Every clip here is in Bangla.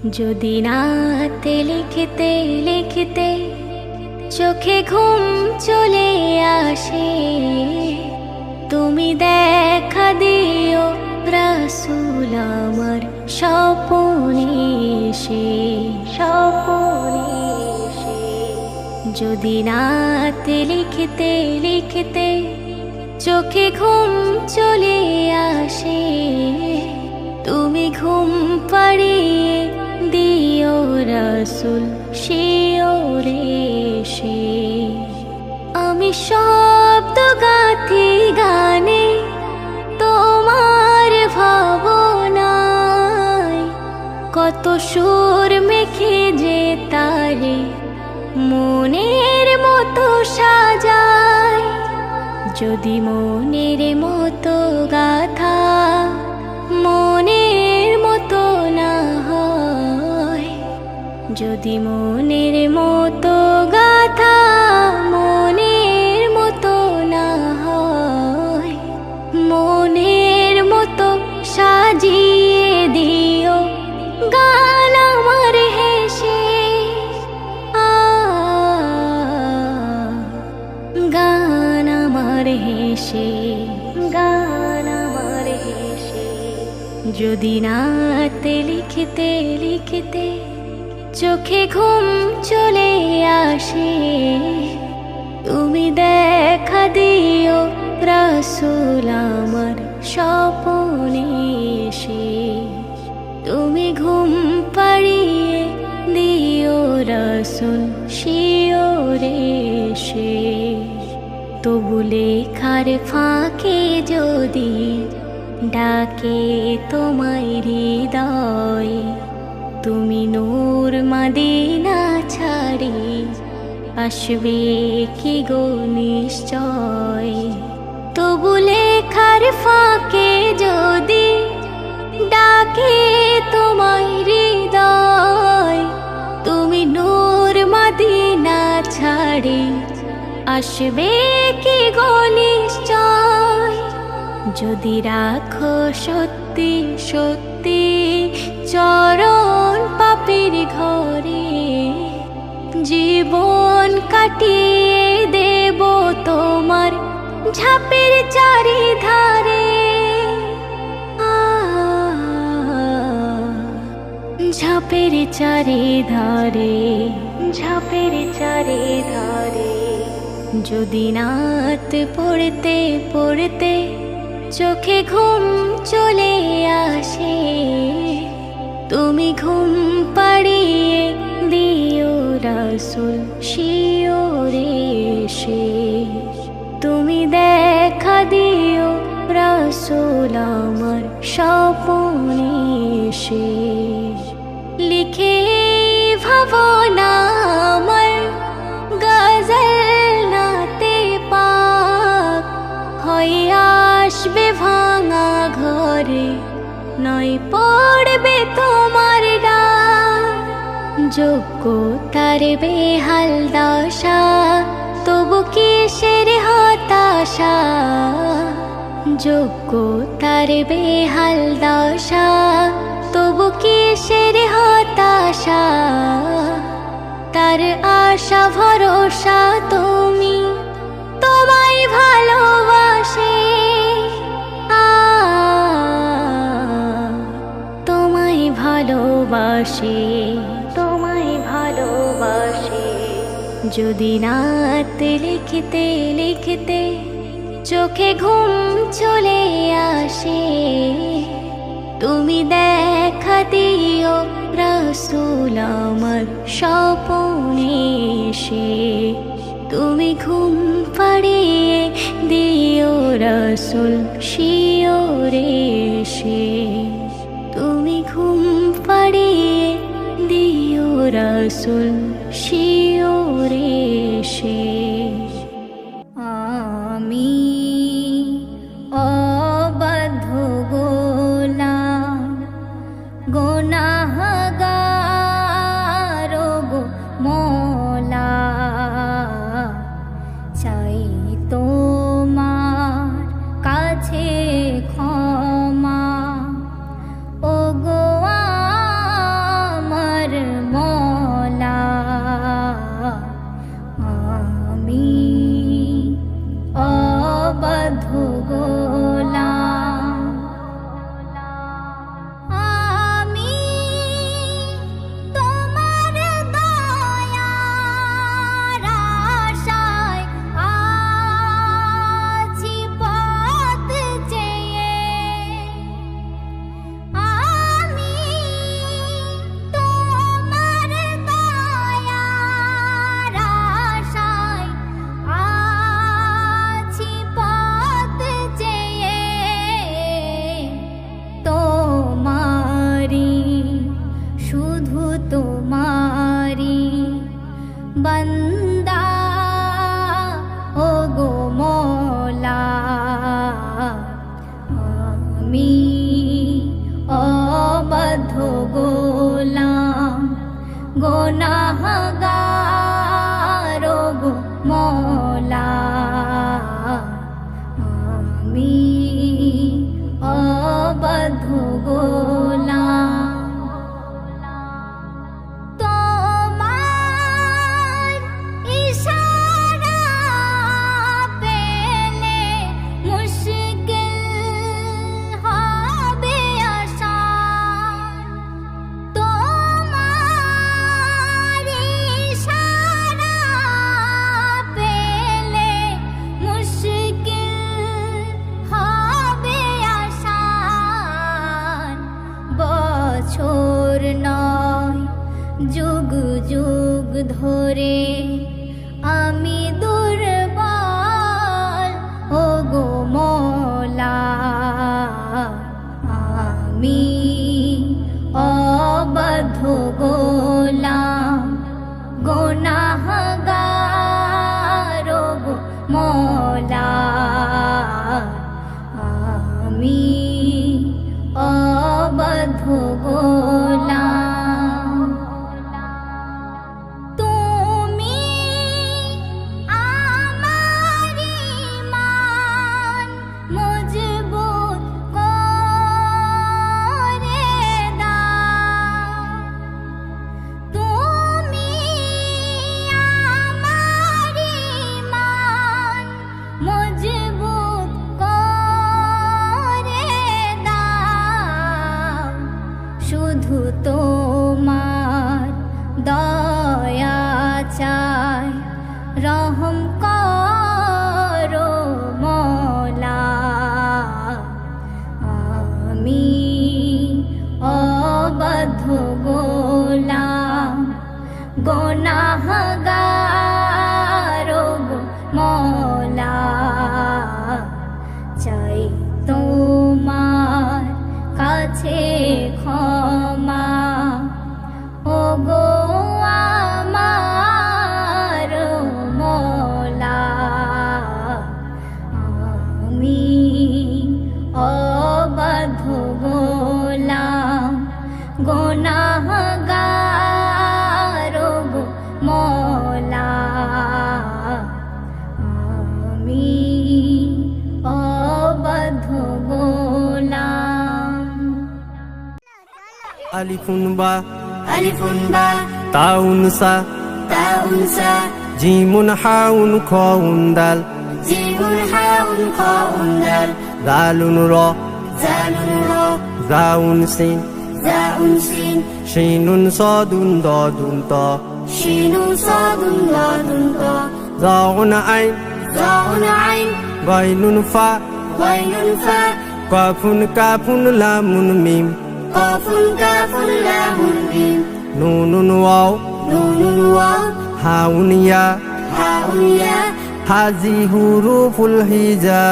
যদি রাতে লিখতে লিখতে চোখে ঘুম চলে আসে, তুমি দেখা দিও রাসূল আমার স্বপ্নে এসে, স্বপ্নে এসে। যদি রাতে লিখতে লিখতে চোখে ঘুম চলে আসে, তুমি ঘুম পাড়িয়ে দিও রাসূল শিওরে এসে। আমি শব্দ গাথি গানে তোমার ভাবনায়, কত সুর মেখে যে তারে মনের মতো সাজায়। যদি মনের মতো গাথা মনের মতো না হয়, যদি মনের মতো গাথা মনের মতো না হয়, মনের মতো সাজিয়ে দিও গান আমার হেসে। গান আমার হেসে, গান আমার হেসে। যদি রাতে লিখতে লিখতে চোখে ঘুম চলে আসে, তুমি দেখা দিও রাসূল আমার স্বপ্নে এসে। তুমি ঘুম পাড়িয়ে দিও রাসূল শিওরে এসে। তবু লেখার ফাঁকে যদি ডাকে তোমায় হৃদয়, তুমি নূর মদিনা ছাড়ি আসবে কি গো নিশ্চয়। তবু লেখার ফাঁকে যদি ডাকে তোমায় হৃদয়, তুমি নূর মদিনা ছাড়ি আসবে কি গো নিশ্চয়। যদি রাখো সত্যি সত্যি চরণ পাপের ঘরে, জীবন কাটিয়ে দেব তোমার ঝাপের চারিধারে। ঝাপের চারিধারে, ঝাপের চারিধারে। যদি রাত পড়তে পড়তে চোখে ঘুম চলে আসে, তুমি ঘুম পাড়িয়ে দিও রাসূল শিওরে এসে। তুমি দেখা দিও রাসূল আমার স্বপ্নে এসে। লিখে ভাবনা আমার গজল নাতে পাক, হয়ে আসবে ভাঙা ঘরে, নয় পড়বে তোমার ডাক। যোগ্যতার বেহাল দশা, তবু কিসের হতাশা। যোগ্যতার বেহাল দশা, তবু কিসের হতাশা। তার আশা ভরসা তুমি, তোমায় ভালোবাসে। তোমায় ভালোবাসে, তোমায় ভালোবাসে। যদি রাতে লিখতে লিখতে চোখে ঘুম চলে আসে, তুমি দেখা দিও রাসূল আমার স্বপ্নে এসে। তুমি ঘুম পাড়িয়ে দিও রাসূল শিওরে এসে। তুমি ঘুম পাড়িয়ে দিও রাসূল শিওরে এসে। আমি অবাধ্য গোলাম, গুনাহগার গো মওলা, চাই তোমার কাছে ক্ষমা। ও গো বান্দা ও গো মওলা আমি অবাধ্য গোলাম গুনাহগার ও গো মওলা আমি অবাধ্য গোলাম তোমার ইশারা পেলে মুশকিল হবে আসান তোমার ইশারা পেলে মুশকিল হবে আসান বছর নয় যুগ যুগ ধরে আমি দুর্বল ও গো মওলা আমি অবাধ্য গোলাম গুনাহগার ও গো মওলা আমি অবাধ্য গোলাম তুমি আমার ঈমান মজবুত করে দাও তুমি আমার ঈমান মজবুত করে দাও শুধু তোমার দয়া চাই রহম করো মওলা আমি অবাধ্য গোলাম গুনাহগার ও গো মওলা চাই তোমার কাছে ক্ষমা ও গো আমার মওলা আমি অবাধ্য গোলাম গুনাহগার ও গো মওলা আমি অবাধ্য গোলাম আলিফুন বা তাউন সা জিমুন হাউন খাউন দাল জিমুন হাউন খাউন দাল দালুন র জাউন সিন জাউন সিন শিনুন সাদুন দাদুন তা শিনুন সাদুন দাদুন তা জাউন আইন জাউন আইন গাইনুন ফা গাইনুন ফা কাফুন কাফুন লামুন মিম কাফুন কাফুন লামুন মিম নুনুন ওয়াও নুনুন ওয়াও হাউন ইয়া হাউন ইয়া হাজি হুরুফুল হিজা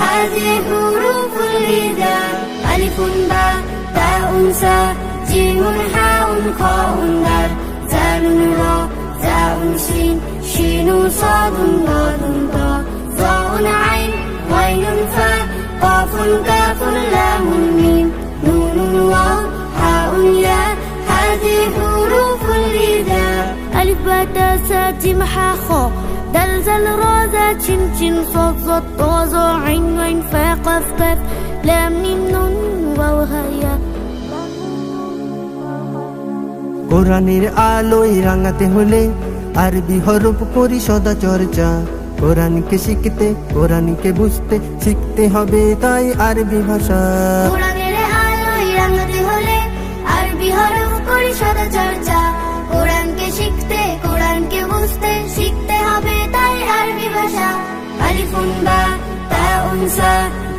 هذه حروف الهجاء ألف باء تاء ساء جيم حاء خاء دال زال راء زاء سين شين صاد ضاد طاء ظاء عين غين فاء قاف كاف لام ميم نون واو حاء ياء هذه حروف الهجاء ألف باء تاء ساء جيم حاء خاء دال زال را ذا شين شين صاد صاد طا ظا عين غين فاء قاف كاف لام ميم نون واو هاء কোরআনের আলোয় রাঙাতে হলে আরবি হরফ করি সদা চর্চা কোরআনকে শিখতে কোরআনকে বুঝতে শিখতে হবে তাই আরবি ভাষা কোরআনের আলোয় রাঙাতে হলে আরবি হরফ করি সদা চর্চা কোরআনকে শিখতে কোরআনকে বুঝতে শিখতে হবে তাই আরবি ভাষা আলিফুন বা তাউন সা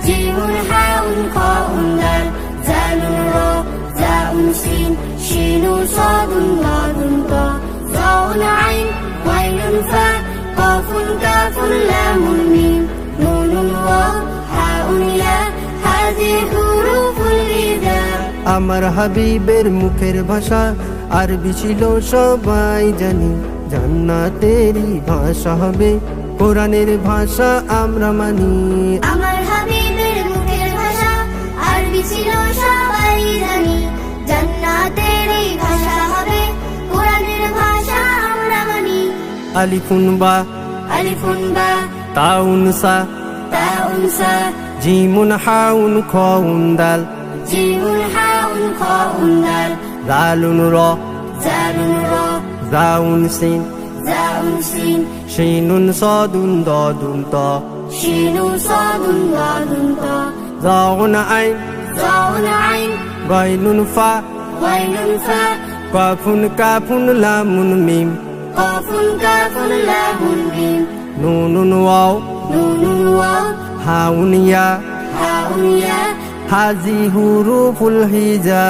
জিমুন হাউন খাউন দাল জালুন রা জাউন সিন শিনুন সাদুন দাদুন তা জাউন আইন গাইনুন ফা কাফুন কাফুন লামুন মিম নুনুন ওয়াও হাউন ইয়া হাযিহি হুরুফুল হিজাব আমার হাবিবের মুখের ভাষা আরবি ছিল সবাই জানি জান্নাতেরই ভাষা হবে, কোরআনের ভাষা আমরা মানি। আমার হাবিবের মুখের ভাষা আরবি ছিল সবাই জানি, জান্নাতের এই ভাষা হবে, কোরআনের ভাষা আমরা মানি। আলিফুন বা আলিফুন বা তাউন সা, তাউন সা, জিমুন হাউন খাউন দাল, জিমুন হাউন খাউন দাল, দালুন র, জালুন র, জাউন সিন, জাউন সিন, শিনুন সাদুন দাদুন তা, শিনুন সাদুন দাদুন তা, জাউন আইন, জাউন আইন, গাইনুন ফা, গাইনুন ফা, কাফুন কাফুন লামুন মিম, কাফুন কাফুন লামুন মিম, নুনুন ওয়াও, নুনুন ওয়াও, হাউন ইয়া, হাউন ইয়া, হাজি হুরুফুল হিজা।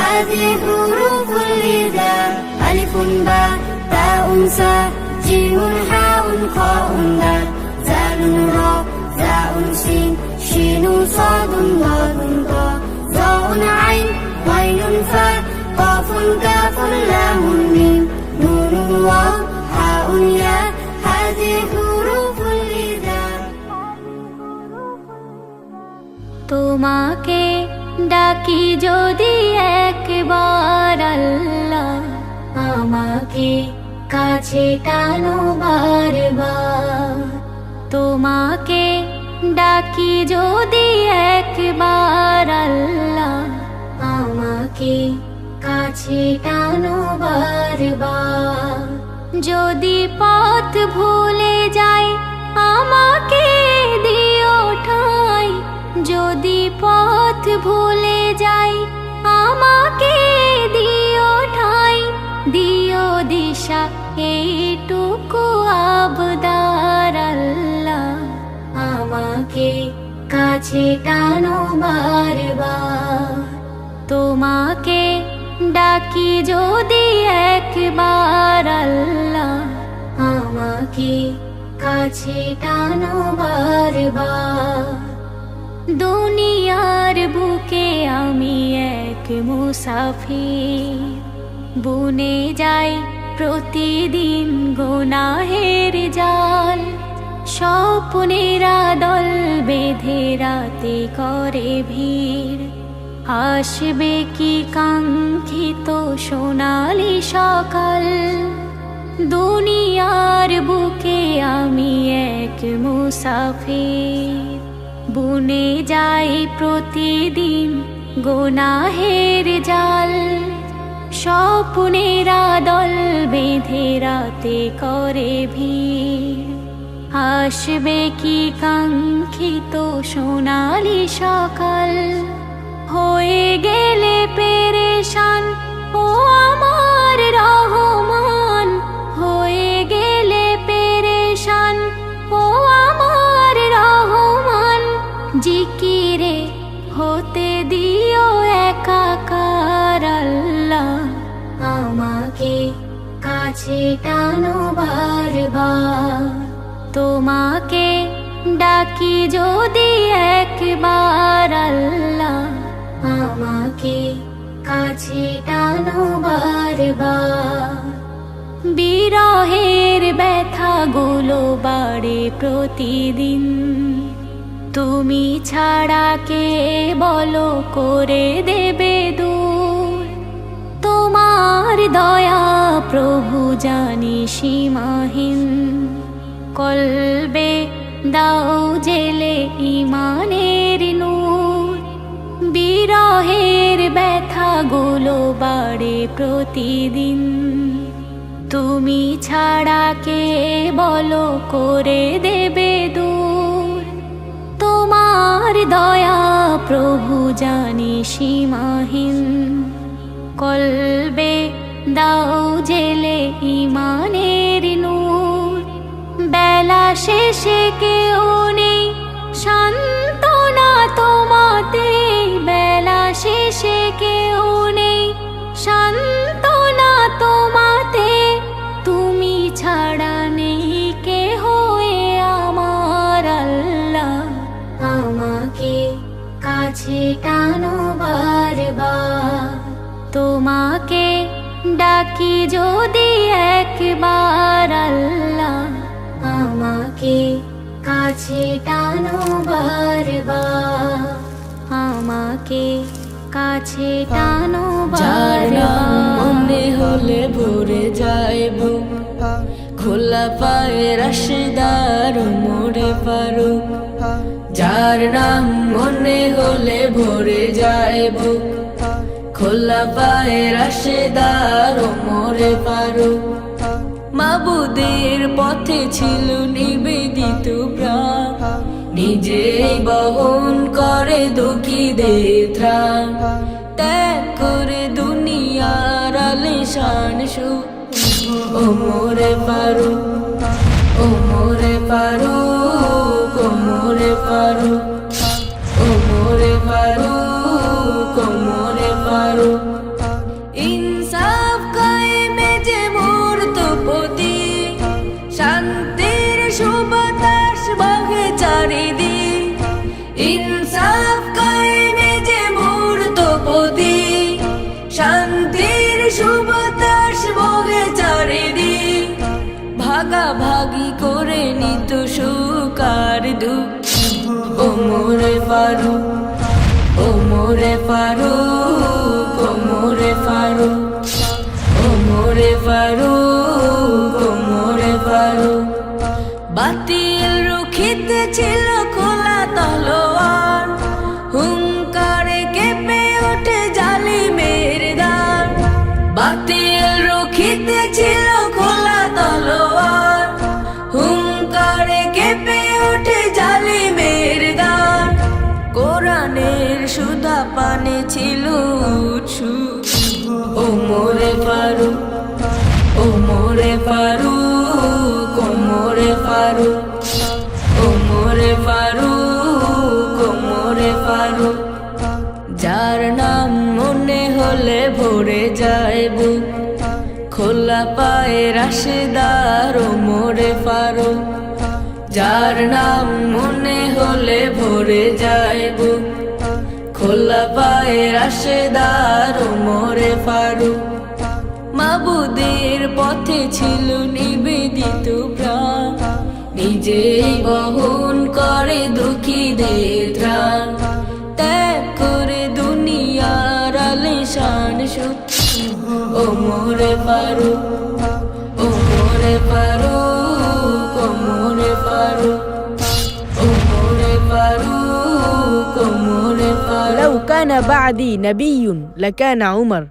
هذه حروف الهجاء ألف باء تاء ساء جيم حاء خاء دال زال راء زاء سين شين صاد ضاد طاء ظاء عين غين فاء قاف كاف لام ميم نون واو حاء ياء هذه حروف الهجاء। তোমাকে ডাকি যদি একবার আল্লাহ, আমাকে কাছে টানো বারবার। তোমাকে ডাকি যদি একবার আল্লাহ, আমাকে কাছে টানো বারবার। যদি পথ ভুলে যাই আমাকে দিও ঠাঁই, যদি পথ ভুলে যাই আমাকে দিও ঠাঁই, দিও দিশা এইটুকু আবদার আল্লাহ, আমাকে কাছে টানো বারবার। তোমাকে ডাকি যদি একবার আল্লাহ, আমাকে কাছে টানো বারবার। দুনিয়ার বুকে আমি এক মুসাফির, বুনে যাই প্রতিদিন গুনাহের জাল। স্বপ্নেরা দল বেঁধে রাতে করে ভিড়, আসবে কি কাঙ্ক্ষিত সোনালি সকাল। দুনিয়ার বুকে আমি এক মুসাফির, বুনে যাই প্রতিদিন গুনাহের জাল। স্বপ্নেরা দল বেঁধে রাতে করে ভিড়, আসবে কি কাঙ্ক্ষিত সোনালি সকাল। হয়ে গেলে পেরেশান ও আমার রহমান, হয়ে গেলে পেরেশান ও আমার রহমান। জিকিরে হতে দিও একাকার আল্লাহ, আমাকে কাছে টানো বারবার। তোমাকে ডাকি যদি একবার আল্লাহ, আমাকে কাছে টানো বারবার। বিরহের ব্যথাগুলো বাড়ে প্রতিদিন, তুমি ছাড়া কে বলো করে দেবে দূর। তোমার দয়া প্রভু জানি সীমাহীন, কলবে দাও জেলে ইমানের নূর। বিরহের ব্যথাগুলো বাড়ে প্রতিদিন, তুমি ছাড়া কে বলো করে দেবে দূর। তোমার দয়া প্রভু জানি সীমাহীন, কলবে দাও জেলে ইমানের নূর। বেলা শেষে কেউ নেই সান্ত্বনা তোমাতে, বেলা শেষে কেউ নেই সান্ত্বনা তোমাতে। তুমি ছাড়া নেই কে হয়ে আমার আল্লাহ, আমাকে কাছে টানো বারবার। তোমাকে ডাকি যদি এক একবার আল্লাহ আমাকে কাছে টানো বারবার, আমাকে কাছে টানো যার নাম বারবার। মনে হলে ভরে যায় বুক, খোলা পায়ে রাশেদার ওমরে ফারুক। যার নাম মনে হলে ভরে যায় বুক, খোলা পায়ে রাশেদার ওমরে ফারুক। মাবুদের পথে ছিল নিবেদিত প্রাণ, নিজেই বহন করে দুঃখীদের ত্রাণ। ত্যাগ করে দুনিয়ার আলিশান সুখ, ওমরে ফারুক, ওমরে ফারুক, ওমরে ফারুক, ওমরে ফারুক, ওমরে ফারুক। ইনসাফ কায়েমে যে মূর্তপতি, শান্তির সুবাতাস বহে চারিদিক। ইনসাফ কায়েমে যে মূর্তপতি, শান্তির সুবাতাস বহে চারিদিক। ভাগাভাগি করে নিত সুখ আর দুঃখ, ওমরে ফারুক, ওমরে ফারুক, ওমরে ফারুক, ওমরে ফারুক, ওমরে ফারুক। বাতিল রুখিতে ছিল খোলা তলোয়ার, হুঙ্কারে কেঁপে ওঠে জালিমের দ্বার। বাতিল রুখিতে ছিল খোলা তলোয়ার, হুঙ্কারে কেঁপে ওঠে জালিমের দ্বার। কোরআনের সুধা পানে ছিল উৎসুক, ওমরে ফারুক, ওমরে ফারুক, ওমরে ফারুক, ওমরে ফারুক, ওমরে ফারুক। যার নাম মনে হলে ভরে যায় বুক, খোলা পায়ে রাশেদার ওমরে ফারুক। যার নাম মনে হলে ভরে যায় বুক, খোলা পায়ে রাশেদার ওমরে ফারুক। মাবুদের পথে ছিল নিবেদিত প্রাণ, নিজেই বহন করে দুঃখীদের ত্রাণ। ত্যাগ করে দুনিয়ার আলিশান সুখ, ওমরে ফারুক, ওমরে ফারুক, ওমরে ফারুক, ওমরে ফারুক, ওমরে ফারুক। لو كان بعدي نبي لكان عمر